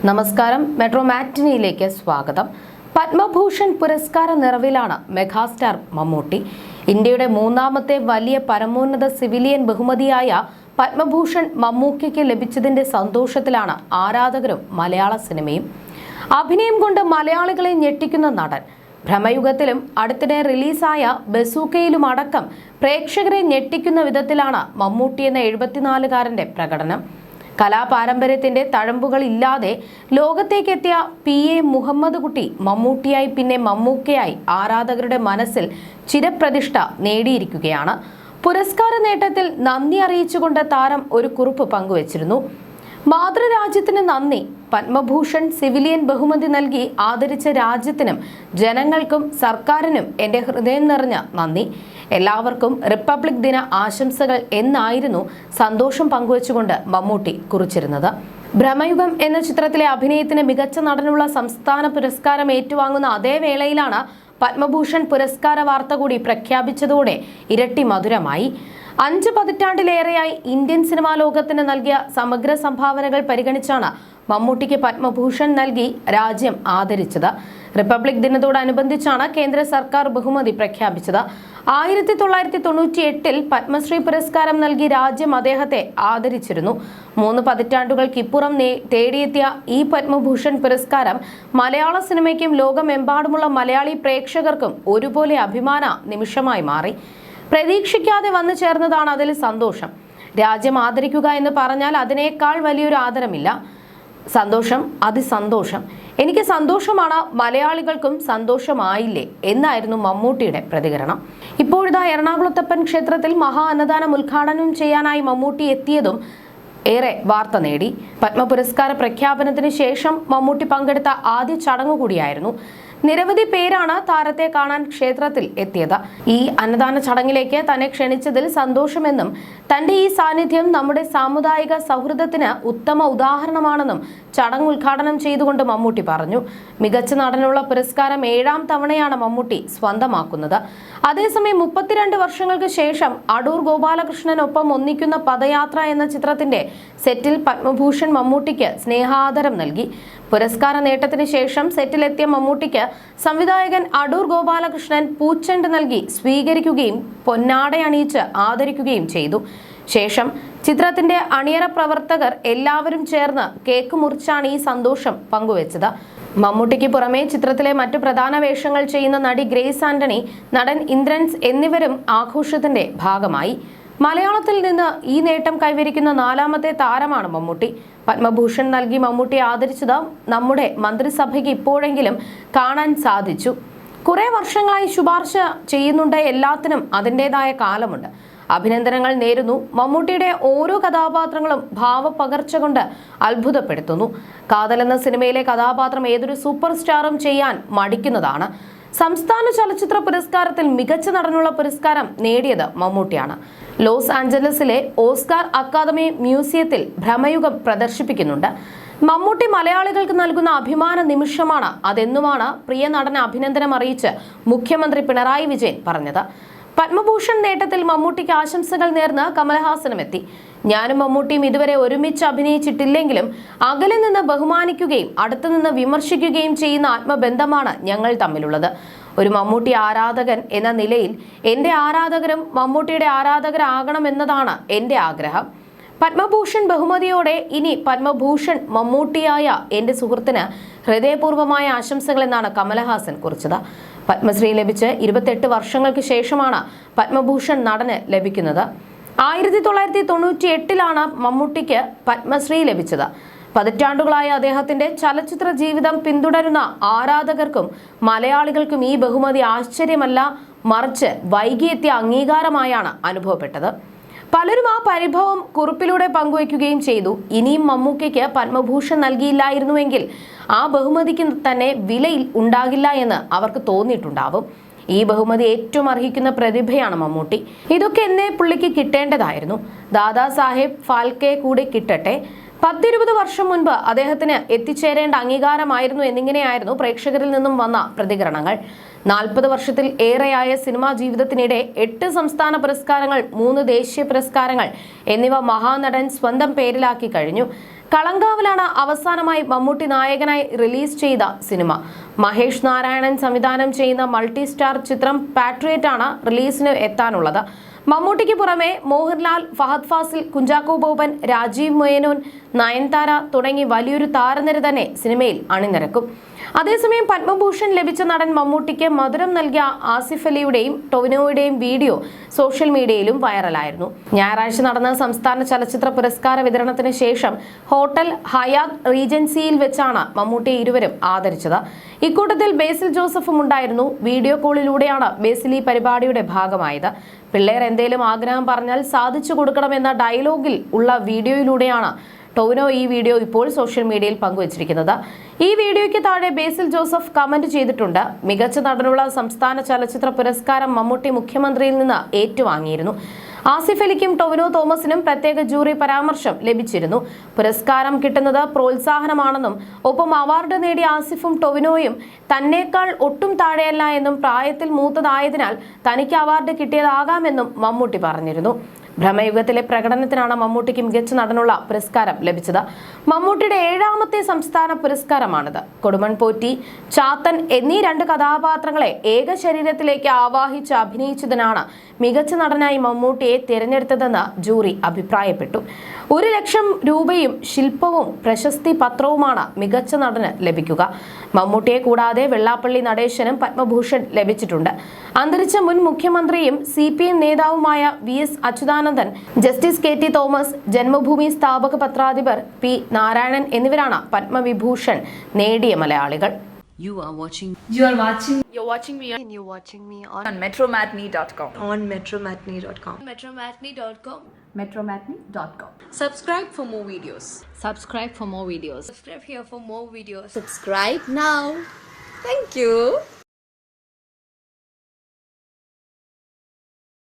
നമസ്കാരം. മെട്രോ മാറ്റിനിയിലേക്ക് സ്വാഗതം. പത്മഭൂഷൺ പുരസ്കാര നിറവിലാണ് മെഗാസ്റ്റാർ മമ്മൂട്ടി. ഇന്ത്യയുടെ മൂന്നാമത്തെ വലിയ പരമോന്നത സിവിലിയൻ ബഹുമതിയായ പത്മഭൂഷൺ മമ്മൂട്ടിക്ക് ലഭിച്ചതിന്റെ സന്തോഷത്തിലാണ് ആരാധകരും മലയാള സിനിമയും. അഭിനയം കൊണ്ട് മലയാളികളെ ഞെട്ടിക്കുന്ന നടൻ. ഭ്രമയുഗത്തിലും അടുത്തിടെ റിലീസായ ബസൂക്കയിലും അടക്കം പ്രേക്ഷകരെ ഞെട്ടിക്കുന്ന വിധത്തിലാണ് മമ്മൂട്ടി എന്ന 74-കാരന്റെ പ്രകടനം. കലാപാരമ്പര്യത്തിന്റെ തഴമ്പുകളില്ലാതെ ലോകത്തേക്കെത്തിയ PA മുഹമ്മദ് കുട്ടി മമ്മൂട്ടിയായി പിന്നെ മമ്മൂക്കയായി ആരാധകരുടെ മനസ്സിൽ ചിരപ്രതിഷ്ഠ നേടിയിരിക്കുകയാണ്. പുരസ്കാര നേട്ടത്തിൽ നന്ദി അറിയിച്ചുകൊണ്ട് താരം ഒരു കുറിപ്പ് പങ്കുവച്ചിരുന്നു. മാതൃരാജ്യത്തിന് നന്ദി. പത്മഭൂഷൺ സിവിലിയൻ ബഹുമതി നൽകി ആദരിച്ച രാജ്യത്തിനും ജനങ്ങൾക്കും സർക്കാരിനും എൻ്റെ ഹൃദയം നിറഞ്ഞ നന്ദി. എല്ലാവർക്കും റിപ്പബ്ലിക് ദിന ആശംസകൾ എന്നായിരുന്നു സന്തോഷം പങ്കുവച്ചുകൊണ്ട് മമ്മൂട്ടി കുറിച്ചിരുന്നത്. ഭ്രമയുഗം എന്ന ചിത്രത്തിലെ അഭിനയത്തിന് മികച്ച നടനുള്ള സംസ്ഥാന പുരസ്കാരം ഏറ്റുവാങ്ങുന്ന അതേ വേളയിലാണ് പത്മഭൂഷൺ പുരസ്കാര വാർത്ത കൂടി പ്രഖ്യാപിച്ചതോടെ ഇരട്ടി മധുരമായി. 5 പതിറ്റാണ്ടിലേറെയായി ഇന്ത്യൻ സിനിമാ ലോകത്തിന് നൽകിയ സമഗ്ര സംഭാവനകൾ പരിഗണിച്ചാണ് മമ്മൂട്ടിക്ക് പത്മഭൂഷൺ നൽകി രാജ്യം ആദരിച്ചത്. റിപ്പബ്ലിക് ദിനത്തോടനുബന്ധിച്ചാണ് കേന്ദ്ര സർക്കാർ ബഹുമതി പ്രഖ്യാപിച്ചത്. 1998-ൽ പത്മശ്രീ പുരസ്കാരം നൽകി രാജ്യം അദ്ദേഹത്തെ ആദരിച്ചിരുന്നു. 3 പതിറ്റാണ്ടുകൾക്കിപ്പുറം തേടിയെത്തിയ ഈ പത്മഭൂഷൺ പുരസ്കാരം മലയാള സിനിമയ്ക്കും ലോകമെമ്പാടുമുള്ള മലയാളി പ്രേക്ഷകർക്കും ഒരുപോലെ അഭിമാന നിമിഷമായി മാറി. പ്രതീക്ഷിക്കാതെ വന്നു ചേർന്നതാണ് അതിൽ സന്തോഷം. രാജ്യം ആദരിക്കുക എന്ന് പറഞ്ഞാൽ അതിനേക്കാൾ വലിയൊരു ആദരമില്ല. സന്തോഷം, അതിസന്തോഷം. എനിക്ക് സന്തോഷമാണ്, മലയാളികൾക്കും സന്തോഷമായില്ലേ എന്നായിരുന്നു മമ്മൂട്ടിയുടെ പ്രതികരണം. ഇപ്പോഴിതാ എറണാകുളത്തപ്പൻ ക്ഷേത്രത്തിൽ മഹാ അന്നദാനം ഉദ്ഘാടനം ചെയ്യാനായി മമ്മൂട്ടി എത്തിയതും ഏറെ വാർത്ത നേടി. പത്മ പുരസ്കാര പ്രഖ്യാപനത്തിന് ശേഷം മമ്മൂട്ടി പങ്കെടുത്ത ആദ്യ ചടങ്ങ് കൂടിയായിരുന്നു. നിരവധി പേരാണ് താരത്തെ കാണാൻ ക്ഷേത്രത്തിൽ എത്തിയത്. ഈ അന്നദാന ചടങ്ങിലേക്ക് തന്നെ ക്ഷണിച്ചതിൽ സന്തോഷമെന്നും തന്റെ ഈ സാന്നിധ്യം നമ്മുടെ സാമുദായിക സൗഹൃദത്തിന് ഉത്തമ ഉദാഹരണമാണെന്നും ചടങ്ങ് ഉദ്ഘാടനം ചെയ്തുകൊണ്ട് മമ്മൂട്ടി പറഞ്ഞു. മികച്ച നടനുള്ള പുരസ്കാരം 7ാം തവണയാണ് മമ്മൂട്ടി സ്വന്തമാക്കുന്നത്. അതേസമയം 32 വർഷങ്ങൾക്ക് ശേഷം അടൂർ ഗോപാലകൃഷ്ണനൊപ്പം ഒന്നിക്കുന്ന പദയാത്ര എന്ന ചിത്രത്തിന്റെ സെറ്റിൽ പത്മഭൂഷൺ മമ്മൂട്ടിക്ക് സ്നേഹാദരം നൽകി. പുരസ്കാര നേട്ടത്തിന് ശേഷം സെറ്റിലെത്തിയ മമ്മൂട്ടിക്ക് സംവിധായകൻ അടൂർ ഗോപാലകൃഷ്ണൻ പൂച്ചെണ്ട് നൽകി സ്വീകരിക്കുകയും പൊന്നാടയണിയിച്ച് ആദരിക്കുകയും ചെയ്തു. ശേഷം ചിത്രത്തിന്റെ അണിയറ പ്രവർത്തകർ എല്ലാവരും ചേർന്ന് കേക്ക് മുറിച്ചാണ് ഈ സന്തോഷം പങ്കുവച്ചത്. മമ്മൂട്ടിക്ക് പുറമെ ചിത്രത്തിലെ മറ്റു പ്രധാന വേഷങ്ങൾ ചെയ്യുന്ന നടി ഗ്രേസ് ആന്റണി, നടൻ ഇന്ദ്രൻസ് എന്നിവരും ആഘോഷത്തിന്റെ ഭാഗമായി. മലയാളത്തിൽ നിന്ന് ഈ നേട്ടം കൈവരിക്കുന്ന 4ാമത്തെ താരമാണ് മമ്മൂട്ടി. പത്മഭൂഷൺ നൽകി മമ്മൂട്ടിയെ ആദരിച്ചത് നമ്മുടെ മന്ത്രിസഭയ്ക്ക് ഇപ്പോഴെങ്കിലും കാണാൻ സാധിച്ചു. കുറെ വർഷങ്ങളായി ശുപാർശ ചെയ്യുന്നുണ്ട്. എല്ലാത്തിനും അതിൻ്റെതായ കാലമുണ്ട്. അഭിനന്ദനങ്ങൾ നേരുന്നു. മമ്മൂട്ടിയുടെ ഓരോ കഥാപാത്രങ്ങളും ഭാവപകർച്ച കൊണ്ട് അത്ഭുതപ്പെടുത്തുന്നു. കാതൽ എന്ന സിനിമയിലെ കഥാപാത്രം ഏതൊരു സൂപ്പർ സ്റ്റാറും ചെയ്യാൻ മടിക്കുന്നതാണ്. സംസ്ഥാന ചലച്ചിത്ര പുരസ്കാരത്തിൽ മികച്ച നടനുള്ള പുരസ്കാരം നേടിയത് മമ്മൂട്ടിയാണ്. ലോസ് ആഞ്ചലസിലെ ഓസ്കാർ അക്കാദമി മ്യൂസിയത്തിൽ ഭ്രമയുഗം പ്രദർശിപ്പിക്കുന്നുണ്ട്. മമ്മൂട്ടി മലയാളികൾക്ക് നൽകുന്ന അഭിമാന നിമിഷമാണ് അതെന്നുമാണ് പ്രിയ നടന് അഭിനന്ദനം അറിയിച്ച് മുഖ്യമന്ത്രി പിണറായി വിജയൻ പറഞ്ഞത്. പത്മഭൂഷൺ നേട്ടത്തിൽ മമ്മൂട്ടിക്ക് ആശംസകൾ നേർന്ന് കമൽഹാസനും എത്തി. ഞാനും മമ്മൂട്ടിയും ഇതുവരെ ഒരുമിച്ച് അഭിനയിച്ചിട്ടില്ലെങ്കിലും അകലെ നിന്ന് ബഹുമാനിക്കുകയും അടുത്തുനിന്ന് വിമർശിക്കുകയും ചെയ്യുന്ന ആത്മബന്ധമാണ് ഞങ്ങൾ തമ്മിലുള്ളത്. ഒരു മമ്മൂട്ടി ആരാധകൻ എന്ന നിലയിൽ എൻ്റെ ആരാധകരും മമ്മൂട്ടിയുടെ ആരാധകരാകണമെന്നതാണ് എൻ്റെ ആഗ്രഹം. പത്മഭൂഷൺ ബഹുമതിയോടെ ഇനി പത്മഭൂഷൺ മമ്മൂട്ടിയായ എൻ്റെ സുഹൃത്തിന് ഹൃദയപൂർവ്വമായ ആശംസകൾ എന്നാണ് കമൽഹാസൻ കുറിച്ചത്. പത്മശ്രീ ലഭിച്ച് 28 വർഷങ്ങൾക്ക് ശേഷമാണ് പത്മഭൂഷൺ നടന് ലഭിക്കുന്നത്. 1998-ലാണ് മമ്മൂട്ടിക്ക് പത്മശ്രീ ലഭിച്ചത്. പതിറ്റാണ്ടുകളായ അദ്ദേഹത്തിന്റെ ചലച്ചിത്ര ജീവിതം പിന്തുടരുന്ന ആരാധകർക്കും മലയാളികൾക്കും ഈ ബഹുമതി ആശ്ചര്യമല്ല, മറിച്ച് വൈകിയെത്തിയ അംഗീകാരമായാണ് അനുഭവപ്പെട്ടത്. പലരും ആ പരിഭവം കുറിപ്പിലൂടെ പങ്കുവയ്ക്കുകയും ചെയ്തു. ഇനിയും മമ്മൂക്കയ്ക്ക് പത്മഭൂഷൺ നൽകിയില്ലായിരുന്നുവെങ്കിൽ ആ ബഹുമതിക്ക് തന്നെ വിലയിൽ ഉണ്ടാകില്ല എന്ന് അവർക്ക് തോന്നിയിട്ടുണ്ടാവും. ഈ ബഹുമതി ഏറ്റവും അർഹിക്കുന്ന പ്രതിഭയാണ് മമ്മൂട്ടി. ഇതൊക്കെ എന്നെ പുള്ളിക്ക് കിട്ടേണ്ടതായിരുന്നു. ദാദാ സാഹേബ് ഫാൽക്കെ കൂടി കിട്ടട്ടെ. 10-20 വർഷം മുൻപ് അദ്ദേഹത്തിന് എത്തിച്ചേരേണ്ട അംഗീകാരമായിരുന്നു എന്നിങ്ങനെയായിരുന്നു പ്രേക്ഷകരിൽ നിന്നും വന്ന പ്രതികരണങ്ങൾ. 40 വർഷത്തിൽ ഏറെയായ സിനിമാ ജീവിതത്തിനിടെ 8 സംസ്ഥാന പുരസ്കാരങ്ങൾ, 3 ദേശീയ പുരസ്കാരങ്ങൾ എന്നിവ മഹാനടൻ സ്വന്തം പേരിലാക്കി കഴിഞ്ഞു. കളങ്കാവലാണ് അവസാനമായി മമ്മൂട്ടി നായകനായി റിലീസ് ചെയ്ത സിനിമ. മഹേഷ് നാരായണൻ സംവിധാനം ചെയ്യുന്ന മൾട്ടി സ്റ്റാർ ചിത്രം പാട്രിയറ്റ് ആണ് റിലീസിന് എത്താനുള്ളത്. മമ്മൂട്ടിക്ക് പുറമെ മോഹൻലാൽ, ഫഹദ് ഫാസിൽ, കുഞ്ചാക്കോ ബോബൻ, രാജീവ് മേനോൻ, നയൻതാര തുടങ്ങി വലിയൊരു താരനിര തന്നെ സിനിമയിൽ അണിനിരക്കും. അതേസമയം പത്മഭൂഷൺ ലഭിച്ച നടൻ മമ്മൂട്ടിക്ക് മധുരം നൽകിയ ആസിഫ് അലിയുടെയും ടൊവിനോയുടെയും വീഡിയോ സോഷ്യൽ മീഡിയയിലും വൈറലായിരുന്നു. ഞായറാഴ്ച നടന്ന സംസ്ഥാന ചലച്ചിത്ര പുരസ്കാര വിതരണത്തിന് ശേഷം ഹോട്ടൽ ഹയാത്ത് റീജൻസിയിൽ വെച്ചാണ് മമ്മൂട്ടിയെ ഇരുവരും ആദരിച്ചത്. ഇക്കൂട്ടത്തിൽ ബേസിൽ ജോസഫും ഉണ്ടായിരുന്നു. വീഡിയോ കോളിലൂടെയാണ് ബേസിൽ ഈ പരിപാടിയുടെ ഭാഗമായത്. പിള്ളേർ എന്തേലും ആഗ്രഹം പറഞ്ഞാൽ സാധിച്ചു കൊടുക്കണമെന്ന ഡയലോഗിൽ ഉള്ള വീഡിയോയിലൂടെയാണ് ടൊവിനോ ഈ വീഡിയോ ഇപ്പോൾ സോഷ്യൽ മീഡിയയിൽ പങ്കുവച്ചിരിക്കുന്നത്. ഈ വീഡിയോയ്ക്ക് താഴെ ബേസിൽ ജോസഫ് കമന്റ് ചെയ്തിട്ടുണ്ട്. മികച്ച നടനുള്ള സംസ്ഥാന ചലച്ചിത്ര പുരസ്കാരം മമ്മൂട്ടി മുഖ്യമന്ത്രിയിൽ നിന്ന് ഏറ്റുവാങ്ങിയിരുന്നു. ആസിഫ് അലിക്കും ടൊവിനോ തോമസിനും പ്രത്യേക ജൂറി പരാമർശം ലഭിച്ചിരുന്നു. പുരസ്കാരം കിട്ടുന്നത് പ്രോത്സാഹനമാണെന്നും ഒപ്പം അവാർഡ് നേടിയ ആസിഫും ടൊവിനോയും തന്നേക്കാൾ ഒട്ടും താഴെയല്ല എന്നും പ്രായത്തിൽ മൂത്തതായതിനാൽ തനിക്ക് അവാർഡ് കിട്ടിയതാകാമെന്നും മമ്മൂട്ടി പറഞ്ഞിരുന്നു. ഭ്രമയുഗത്തിലെ പ്രകടനത്തിനാണ് മമ്മൂട്ടിക്ക് മികച്ച നടനുള്ള പുരസ്കാരം ലഭിച്ചത്. മമ്മൂട്ടിയുടെ 7ാമത്തെ സംസ്ഥാന പുരസ്കാരമാണിത്. കൊടുമൺ പോറ്റി, ചാത്തൻ എന്നീ 2 കഥാപാത്രങ്ങളെ ഏക ശരീരത്തിലേക്ക് ആവാഹിച്ച് അഭിനയിച്ചതിനാണ് മികച്ച നടനായി മമ്മൂട്ടിയെ തിരഞ്ഞെടുത്തതെന്ന് ജൂറി അഭിപ്രായപ്പെട്ടു. 1 ലക്ഷം രൂപയും ശില്പവും പ്രശസ്തി പത്രവുമാണ് മികച്ച നടന് ലഭിക്കുക. മമ്മൂട്ടിയെ കൂടാതെ വെള്ളാപ്പള്ളി നടേശനും പത്മഭൂഷൺ ലഭിച്ചിട്ടുണ്ട്. അന്തരിച്ച മുൻ മുഖ്യമന്ത്രിയും CPM നേതാവുമായ VS Achuthanandan, justice KT Thomas, Janmabhumi സ്ഥാപക പത്രാധിപർ P നാരായണൻ എന്നിവരാണ് പത്മവിഭൂഷൺ നേടിയ മലയാളികൾ. You're watching me on metromatney.com. metromatney.com. metromatney.com. Subscribe for more videos. Subscribe for more videos. Subscribe here for more videos. Subscribe now. Thank you.